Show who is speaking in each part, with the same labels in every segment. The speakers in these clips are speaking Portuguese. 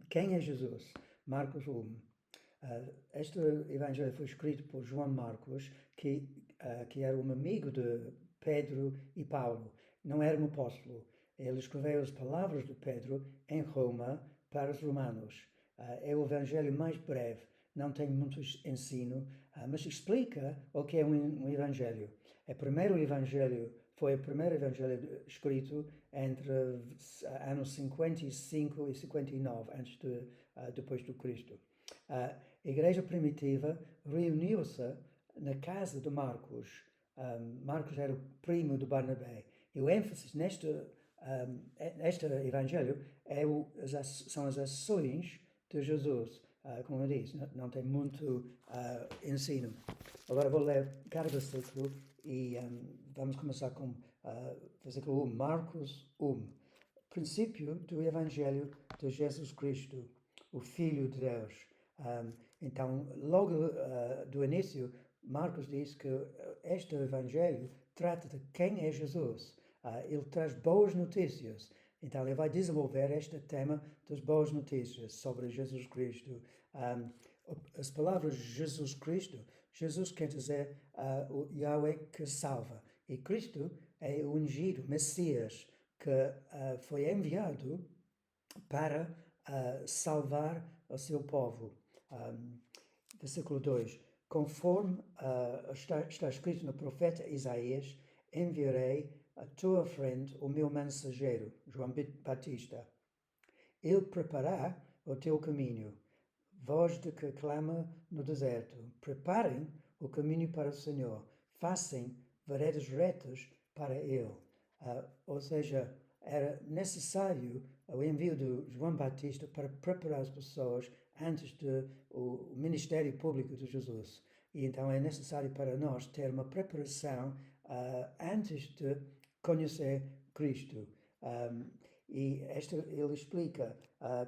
Speaker 1: Quem é Jesus? Marcos 1. Este evangelho foi escrito por João Marcos, que era um amigo de Pedro e Paulo. Não era um apóstolo. Ele escreveu as palavras de Pedro em Roma para os romanos. É o evangelho mais breve, não tem muito ensino, mas explica o que é um evangelho. Foi o primeiro evangelho escrito entre anos 55 e 59 depois do Cristo. A igreja primitiva reuniu-se na casa de Marcos. Marcos era o primo de Barnabé. E o ênfase neste evangelho são as ações de Jesus. Como eu disse, não tem muito ensino. Agora vou ler cada versículo e vamos começar com versículo 1. Marcos 1. Princípio do Evangelho de Jesus Cristo, o Filho de Deus. Então, logo do início, Marcos diz que este Evangelho trata de quem é Jesus. Ele traz boas notícias. Então, ele vai desenvolver este tema das boas notícias sobre Jesus Cristo. As palavras Jesus Cristo, Jesus quer dizer o Yahweh que salva. E Cristo é o ungido, Messias, que foi enviado para salvar o seu povo. Versículo 2. Conforme está escrito no profeta Isaías, enviarei à tua frente o meu mensageiro, João Batista. Ele preparará o teu caminho. Voz de que clama no deserto. Preparem o caminho para o Senhor. Façam veredas retas para ele. Ou seja, era necessário o envio de João Batista para preparar as pessoas antes do ministério público de Jesus. E então é necessário para nós ter uma preparação antes de conhecer Cristo. Ele explica,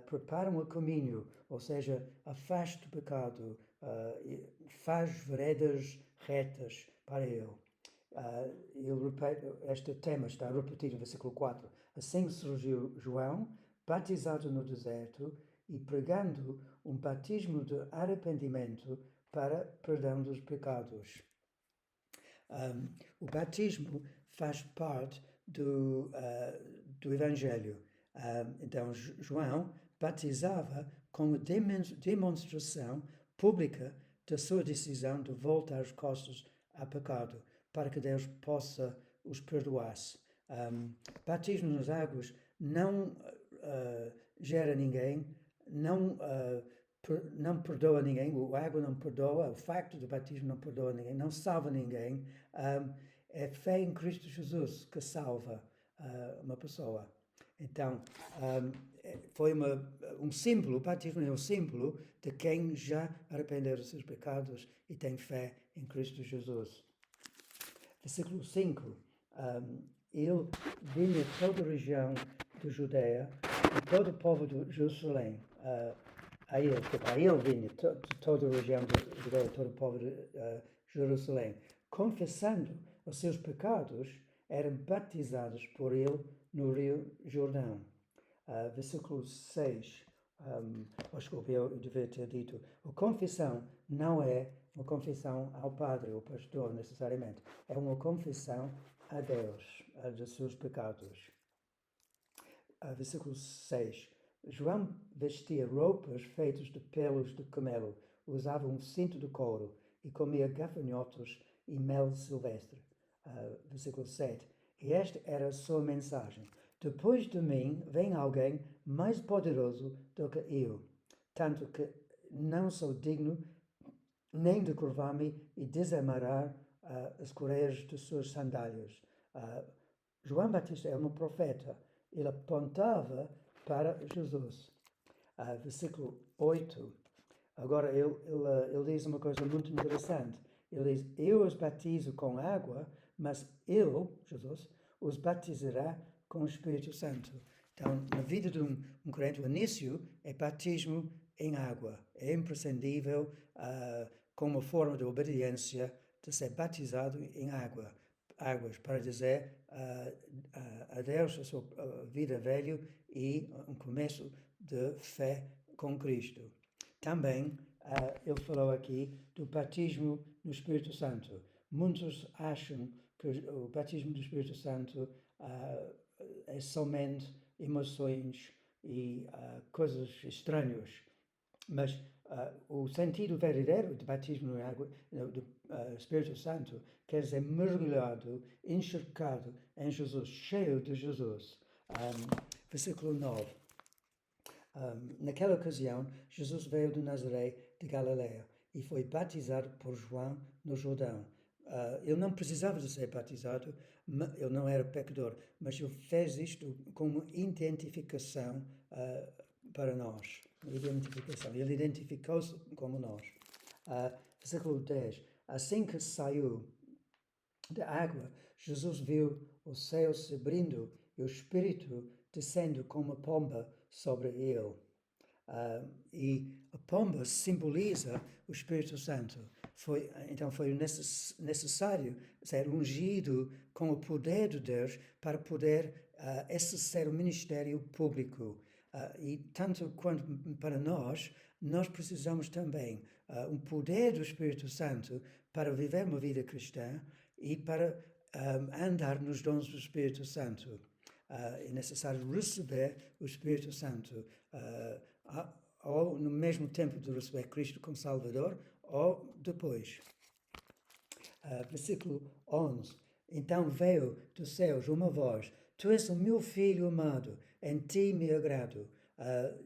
Speaker 1: preparam o caminho, ou seja, afaste o pecado, faz veredas retas para ele. Este tema está repetido no versículo 4. Assim surgiu João, batizado no deserto e pregando um batismo de arrependimento para perdão dos pecados. O batismo faz parte do Evangelho. Então, João batizava como demonstração pública da sua decisão de voltar as costas ao pecado, para que Deus possa os perdoar. Batismo nas águas não gera ninguém, não perdoa ninguém, a água não perdoa, o facto do batismo não perdoa ninguém, não salva ninguém. É fé em Cristo Jesus que salva uma pessoa. Então, foi um símbolo, o batismo é um símbolo de quem já arrependeu dos seus pecados e tem fé em Cristo Jesus. Versículo 5. Ele vinha de toda a região de Judeia e todo o povo de Jerusalém. A ele vinha de toda a região de Judeia, todo o povo de Jerusalém. Confessando os seus pecados, eram batizados por ele no Rio Jordão. Versículo 6. Desculpe, eu devia ter dito. A confissão não é uma confissão ao padre ou pastor, necessariamente. É uma confissão a Deus, dos seus pecados. Versículo 6. João vestia roupas feitas de pelos de camelo, usava um cinto de couro e comia gafanhotos e mel silvestre. Versículo 7. E esta era a sua mensagem. Depois de mim vem alguém mais poderoso do que eu, tanto que não sou digno nem de curvar-me e desamarrar as correias de suas sandálias. João Batista é um profeta. Ele apontava para Jesus. Versículo 8. Agora ele diz uma coisa muito interessante. Ele diz, eu os batizo com água, mas ele, Jesus, os batizará com o Espírito Santo. Então, na vida de um crente, o início é batismo em água. É imprescindível, como forma de obediência, de ser batizado em águas, para dizer adeus à sua vida velha e um começo de fé com Cristo. Também ele falou aqui do batismo no Espírito Santo. Muitos acham que o batismo do Espírito Santo é somente emoções e coisas estranhas, mas o sentido verdadeiro de batismo do Espírito Santo quer dizer mergulhado, encharcado em Jesus, cheio de Jesus. Versículo 9. Naquela ocasião, Jesus veio de Nazaré de Galileia e foi batizado por João no Jordão. Ele não precisava de ser batizado, ele não era pecador, mas ele fez isto como identificação para nós. Ele identificou-se como nós. Versículo 10. Assim que saiu da água, Jesus viu o céu se abrindo e o Espírito descendo como uma pomba sobre ele. E a pomba simboliza o Espírito Santo. Então foi necessário ser ungido com o poder de Deus para poder exercer o ministério público. E tanto quanto para nós precisamos também um poder do Espírito Santo para viver uma vida cristã e para andar nos dons do Espírito Santo. É necessário receber o Espírito Santo ou no mesmo tempo de receber Cristo como Salvador ou depois. Versículo 11. Então veio dos céus uma voz: Tu és o meu filho amado, em ti me agrado.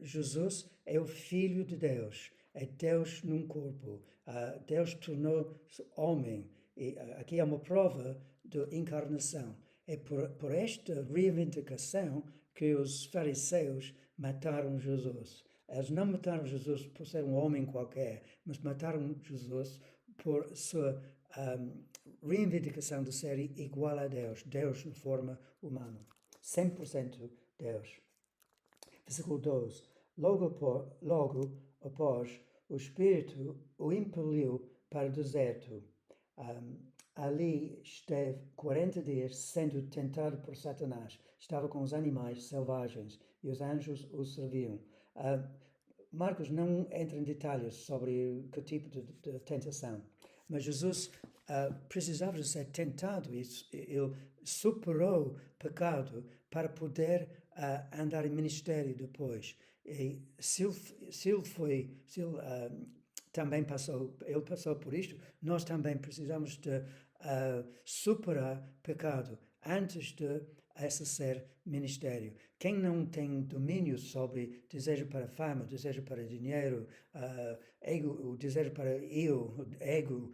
Speaker 1: Jesus é o Filho de Deus, é Deus num corpo. Deus tornou-se homem. E aqui é uma prova de encarnação. É por esta reivindicação que os fariseus mataram Jesus. Eles não mataram Jesus por ser um homem qualquer, mas mataram Jesus por sua reivindicação de ser igual a Deus, Deus de forma humana, 100% Deus. Versículo 12. Logo após, o Espírito o impeliu para o deserto. Ali esteve 40 dias sendo tentado por Satanás. Estava com os animais selvagens e os anjos o serviam. Marcos não entra em detalhes sobre que tipo de tentação, mas Jesus precisava de ser tentado e ele superou o pecado para poder andar em ministério depois. E se ele também passou por isto, nós também precisamos de superar pecado antes de exercer ministério. Quem não tem domínio sobre desejo para fama, desejo para dinheiro, ego, o desejo para ego,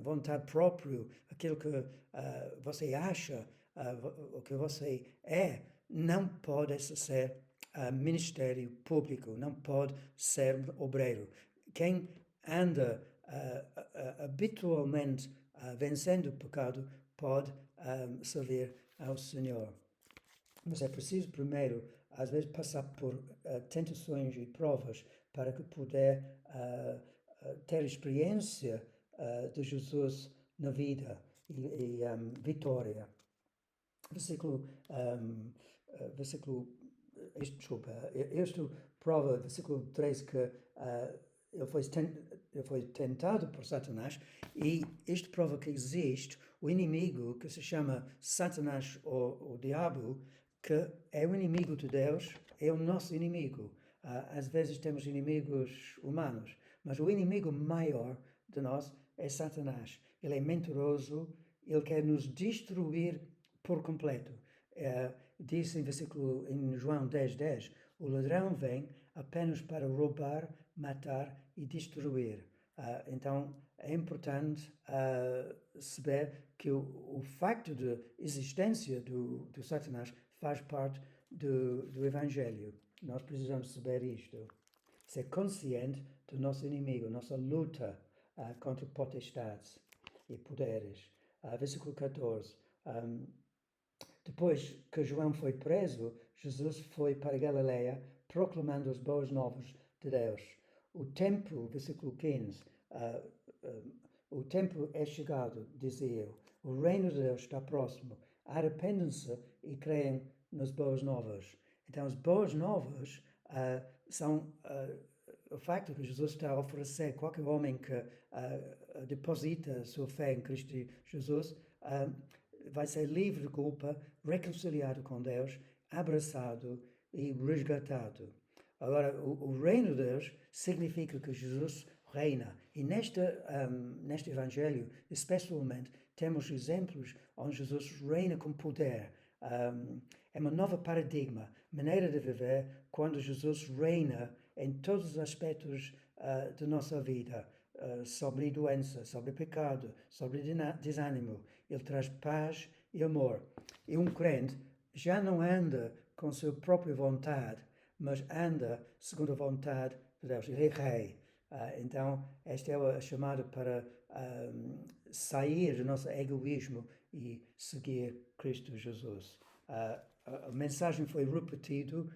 Speaker 1: vontade própria, aquilo que você acha, o que você é, não pode exercer ministério público, não pode ser obreiro. Quem anda habitualmente vencendo o pecado pode servir ao Senhor. Mas é preciso primeiro, às vezes, passar por tentações e provas para que puder ter experiência de Jesus na vida e vitória. Isto prova, versículo 13, que ele foi tentado por Satanás, e isto prova que existe o inimigo que se chama Satanás ou o diabo, que é o inimigo de Deus, é o nosso inimigo. Às vezes temos inimigos humanos, mas o inimigo maior de nós é Satanás. Ele é mentiroso, ele quer nos destruir por completo. Diz em João 10:10, o ladrão vem apenas para roubar, matar e destruir. Então é importante saber que o facto de existência do Satanás faz parte do Evangelho. Nós precisamos saber isto. Ser consciente do nosso inimigo, nossa luta contra potestades e poderes. Versículo 14. Depois que João foi preso, Jesus foi para Galileia proclamando as boas novas de Deus. O tempo, versículo 15, o tempo é chegado, dizia eu. O reino de Deus está próximo. Arrependam-se e creiam nas boas novas. Então, as boas novas são o facto que Jesus está a oferecer qualquer homem que deposita sua fé em Cristo Jesus vai ser livre de culpa, reconciliado com Deus, abraçado e resgatado. Agora, o reino de Deus significa que Jesus reina. E neste Evangelho, especialmente, temos exemplos onde Jesus reina com poder. É uma nova paradigma, maneira de viver quando Jesus reina em todos os aspectos da nossa vida. Sobre doença, sobre pecado, sobre desânimo. Ele traz paz e amor. E um crente já não anda com sua própria vontade, mas anda segundo a vontade de Deus. Ele é rei. Então, esta é a chamada para sair do nosso egoísmo e seguir Cristo Jesus. A mensagem foi repetida,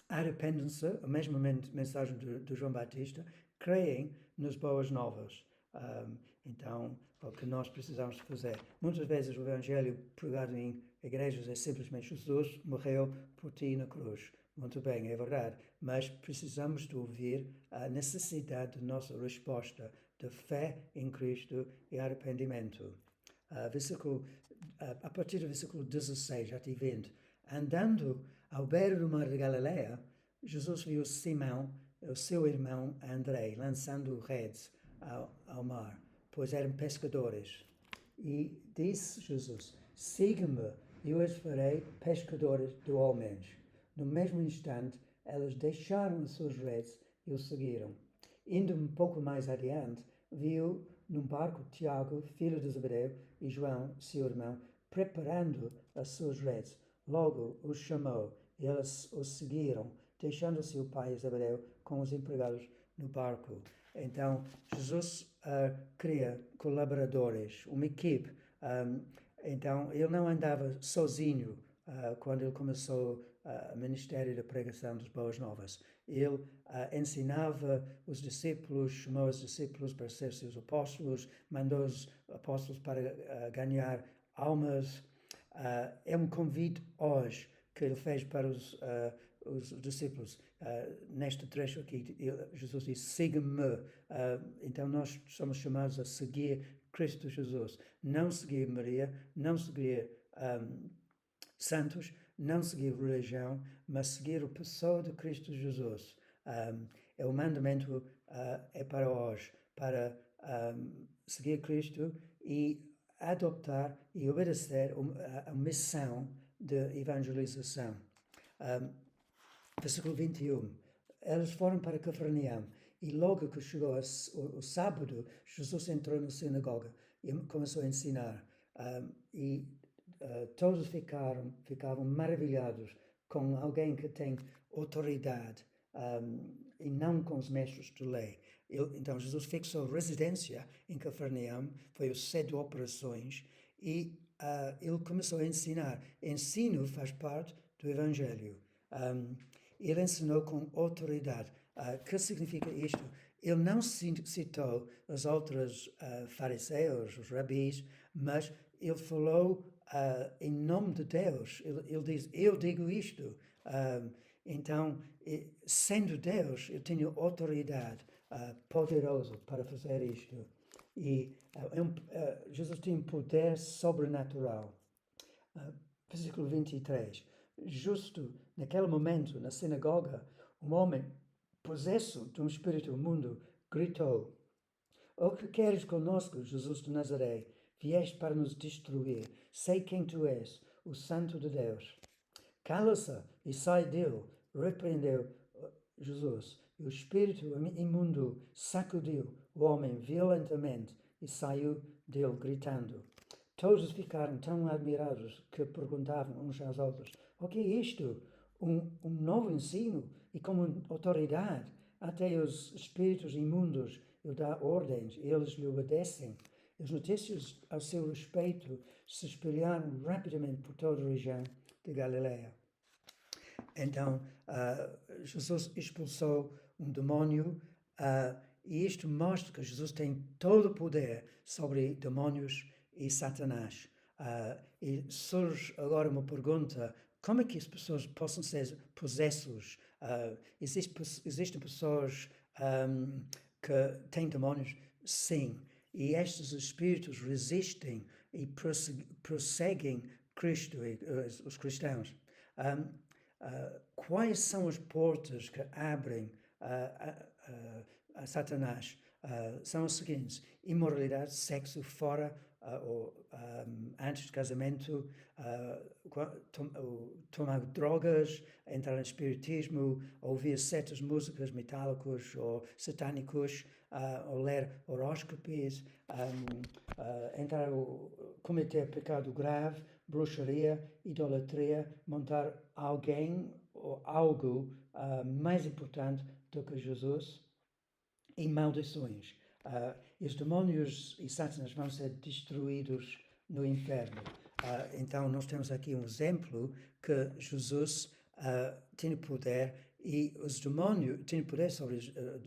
Speaker 1: arrependam-se, a mesma mensagem de João Batista, creem nas boas novas. Então, o que nós precisamos fazer. Muitas vezes o Evangelho pregado em igrejas é simplesmente Jesus morreu por ti na cruz. Muito bem, é verdade, mas precisamos de ouvir a necessidade de nossa resposta de fé em Cristo e arrependimento. A partir do versículo 16 até 20, andando ao beira do mar de Galileia, Jesus viu Simão, o seu irmão André, lançando redes ao mar, pois eram pescadores. E disse Jesus, siga-me, e eu os farei pescadores de homens. No mesmo instante, elas deixaram as suas redes e o seguiram. Indo um pouco mais adiante, viu num barco Tiago, filho de Zebedeu, e João, seu irmão, preparando as suas redes. Logo os chamou, e eles o seguiram, deixando seu pai Zebedeu com os empregados no barco. Então, Jesus cria colaboradores, uma equipe. Então, ele não andava sozinho quando ele começou o ministério da pregação das boas novas. Ele ensinava os discípulos, chamou os discípulos para ser seus apóstolos, mandou os apóstolos para ganhar almas. É um convite hoje que ele fez para os discípulos. Neste trecho aqui, Jesus diz, siga-me. Então nós somos chamados a seguir Cristo Jesus. Não seguir Maria, não seguir santos, não seguir religião, mas seguir a pessoa de Cristo Jesus. É o mandamento é para hoje, para seguir Cristo e adoptar e obedecer a missão de evangelização. Versículo 21. Eles foram para Cafarnaum e logo que chegou o sábado, Jesus entrou na sinagoga e começou a ensinar. Todos ficavam maravilhados com alguém que tem autoridade e não com os mestres de lei. Então Jesus fixou residência em Cafarnaum, foi o sede de operações e ele começou a ensinar. Ensino faz parte do Evangelho. Ele ensinou com autoridade. O que significa isto? Ele não citou os outros fariseus, os rabis, mas ele falou em nome de Deus. Ele diz, eu digo isto. Então, sendo Deus, ele tinha autoridade poderosa para fazer isto. E Jesus tinha um poder sobrenatural. Versículo 23. Justo naquele momento, na sinagoga, um homem possesso de um espírito imundo gritou, o que queres conosco, Jesus de Nazaré? Vieste para nos destruir. Sei quem tu és, o Santo de Deus. Cala-se e sai dele, repreendeu Jesus. E o espírito imundo sacudiu o homem violentamente e saiu dele gritando. Todos ficaram tão admirados que perguntavam uns aos outros, o que é isto? Um novo ensino e com autoridade. Até os espíritos imundos ele dá ordens e eles lhe obedecem. As notícias a seu respeito se espalharam rapidamente por toda a região de Galileia. Então, Jesus expulsou um demônio e isto mostra que Jesus tem todo o poder sobre demônios e Satanás. E surge agora uma pergunta como é que as pessoas possam ser possessos? Existem pessoas que têm demónios? Sim. E estes espíritos resistem e prosseguem Cristo e os cristãos. Quais são as portas que abrem a Satanás? São as seguintes: imoralidade, sexo fora ou antes do casamento, tomar drogas, entrar em espiritismo, ouvir certas músicas metálicas ou satânicos, ou ler horóscopos, entrar cometer pecado grave, bruxaria, idolatria, montar alguém ou algo mais importante do que Jesus, e maldições. E os demónios e Satanás vão ser destruídos no inferno. Então nós temos aqui um exemplo que Jesus tem poder e os demónios têm poder sobre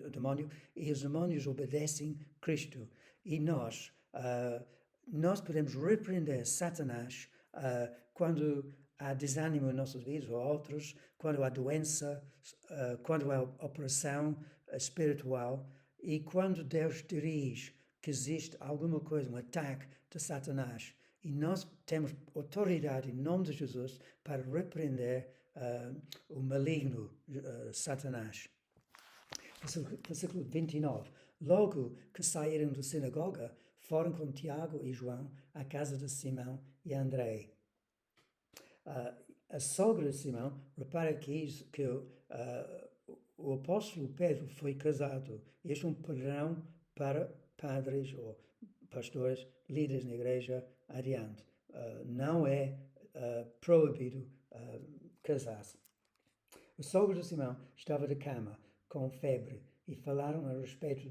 Speaker 1: o demónio e os demónios obedecem Cristo. E nós podemos repreender Satanás quando há desânimo em nossas vidas ou outros, quando há doença, quando há opressão espiritual e quando Deus diz que existe alguma coisa, um ataque de Satanás. E nós temos autoridade em nome de Jesus para repreender o maligno Satanás. Versículo 29. Logo que saíram da sinagoga, foram com Tiago e João à casa de Simão e André. A sogra de Simão, repara aqui que o apóstolo Pedro foi casado. Este é um padrão para padres ou pastores, líderes na igreja adiante. Não é proibido casar-se. A sogra de Simão estava de cama, com febre, e falaram a respeito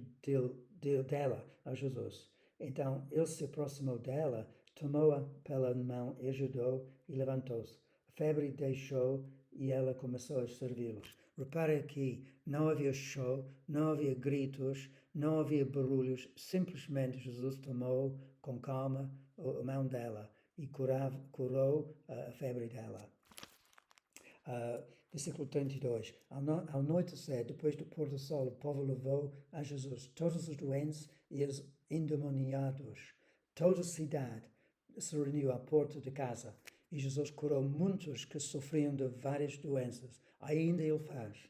Speaker 1: dela a Jesus. Então ele se aproximou dela, tomou-a pela mão, ajudou e levantou-se. A febre deixou e ela começou a servi-los. Repare aqui, não havia show, não havia gritos, não havia barulhos, simplesmente Jesus tomou com calma a mão dela e curou a febre dela. Versículo 32. Ao anoitecer, depois do pôr do sol, o povo levou a Jesus todos os doentes e os endemoniados. Toda a cidade se reuniu à porta de casa e Jesus curou muitos que sofriam de várias doenças. Ainda ele faz,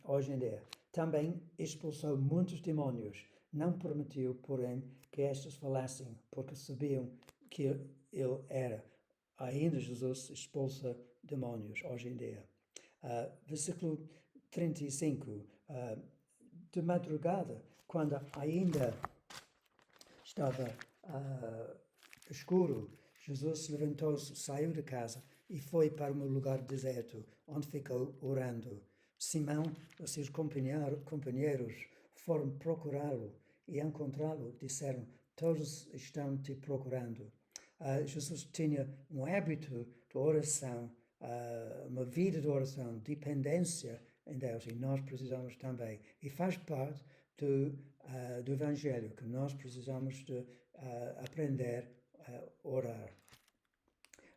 Speaker 1: hoje em dia. Também expulsou muitos demónios. Não permitiu, porém, que estes falassem, porque sabiam que ele era. Ainda Jesus expulsa demónios hoje em dia. Versículo 35. De madrugada, quando ainda estava escuro, Jesus levantou-se, saiu de casa e foi para um lugar deserto, onde ficou orando. Simão e seus companheiros foram procurá-lo e, encontrá-lo, disseram: todos estão te procurando. Jesus tinha um hábito de oração, uma vida de oração, dependência em Deus, e nós precisamos também. E faz parte do Evangelho, que nós precisamos de aprender a orar.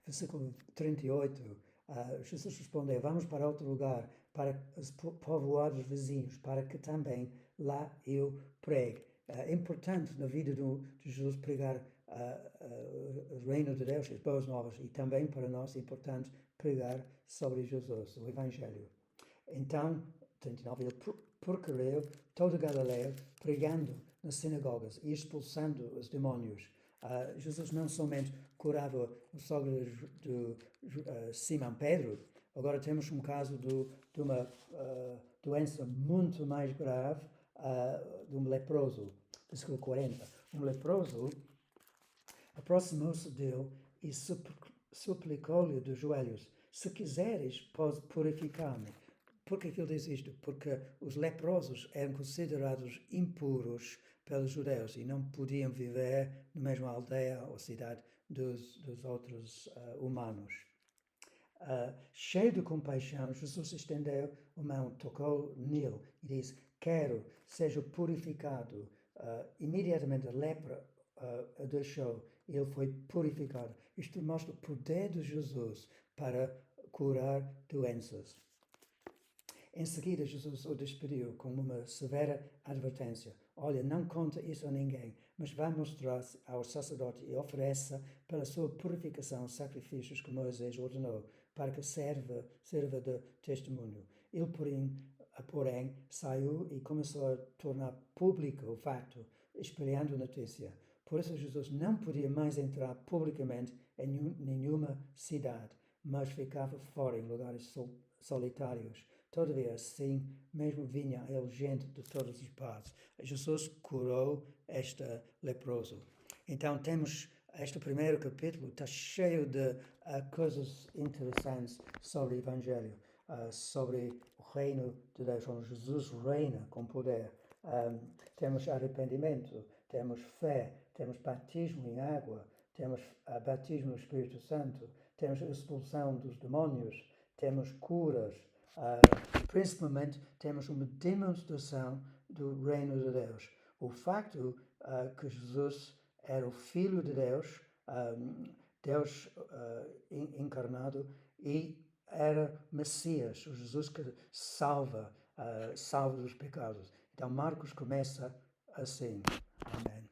Speaker 1: Versículo 38, Jesus respondeu: vamos para outro lugar, para os povoados vizinhos, para que também lá eu pregue. É importante na vida de Jesus pregar o reino de Deus, as boas novas, e também para nós é importante pregar sobre Jesus, o Evangelho. Então, 39, ele percorreu toda a Galileia, pregando nas sinagogas e expulsando os demónios. Jesus não somente curava o sogro de Simão Pedro, agora temos um caso de uma doença muito mais grave, de um leproso. Versículo 40. Um leproso aproximou-se dele e suplicou-lhe de joelhos: se quiseres, podes purificar-me. Por que ele diz isto? Porque os leprosos eram considerados impuros pelos judeus e não podiam viver na mesma aldeia ou cidade dos outros humanos. Cheio de compaixão, Jesus estendeu a mão, tocou nele e disse: quero, seja purificado. Imediatamente a lepra deixou e ele foi purificado. Isto mostra o poder de Jesus para curar doenças. Em seguida, Jesus o despediu com uma severa advertência. Olha, não conta isso a ninguém, mas vai mostrar ao sacerdote e ofereça pela sua purificação sacrifícios que Moisés ordenou, para que serva de testemunho. Ele, porém, saiu e começou a tornar público o facto, espalhando a notícia. Por isso, Jesus não podia mais entrar publicamente em nenhuma cidade, mas ficava fora em lugares solitários. Todavia, assim, mesmo vinha a ele gente de todas as partes. Jesus curou este leproso. Então, temos este primeiro capítulo, está cheio de coisas interessantes sobre o Evangelho, sobre o reino de Deus, onde Jesus reina com poder. Temos arrependimento, temos fé, temos batismo em água, temos batismo no Espírito Santo, temos expulsão dos demónios, temos curas, principalmente temos uma demonstração do reino de Deus. O facto que Jesus era o Filho de Deus, Deus encarnado, e era Messias, o Jesus que salva dos pecados. Então Marcos começa assim. Amém.